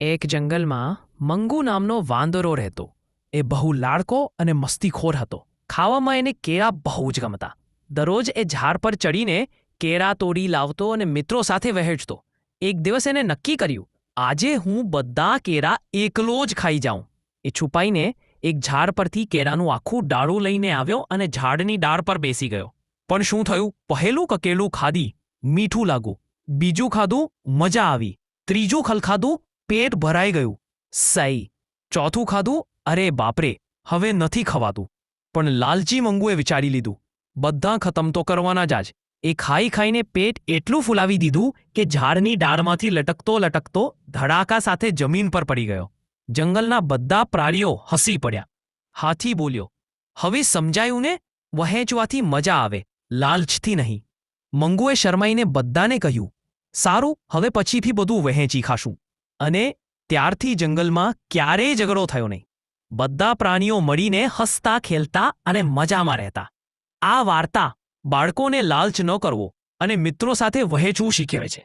એક જંગલમાં મંગુ નામનો વાંદરો રહેતો. એ બહુ લાડકો અને મસ્તીખોર હતો. ખાવામાં એને કેળા બહુ જ ગમતા. દરરોજ એ ઝાડ પર ચડીને કેળા તોડી લાવતો અને મિત્રો સાથે વહેંચતો. એક દિવસ એને નક્કી કર્યું, આજે હું બધા કેળા એકલો જ ખાઈ જાઉં. એ છુપાઈને એક ઝાડ પરથી કેળાનું આખું ડાળું લઈને આવ્યો અને ઝાડની ડાળ પર બેસી ગયો. પણ શું થયું? પહેલું કકેલું ખાધી, મીઠું લાગ્યું. બીજું ખાધું, મજા આવી. ત્રીજું ખાધું, પેટ ભરાઈ ગયું. સહી. ચોથું ખાધું, અરે બાપરે, હવે નથી ખવાતું. પણ લાલચી મંગુએ વિચારી લીધું, બધા ખતમ તો કરવાના જ આજ. એ ખાઈ ખાઈને પેટ એટલું ફૂલાવી દીધું કે ઝાડની ડાળમાંથી લટકતો લટકતો ધડાકા સાથે જમીન પર પડી ગયો. જંગલના બધા પ્રાણીઓ હસી પડ્યા. હાથી બોલ્યો, હવે સમજાયું ને, વહેંચવાથી મજા આવે, લાલચથી નહીં. મંગુએ શરમાઈને બધાને કહ્યું, સારું, હવે પછીથી બધું વહેંચી ખાશું. અને ત્યારથી જંગલમાં ક્યારેય ઝઘડો થયો નહીં. બધા પ્રાણીઓ મળીને હસતા ખેલતા અને મજામાં રહેતા. આ વાર્તા બાળકોને લાલચ ન કરવો અને મિત્રો સાથે વહેંચવું શીખવે છે.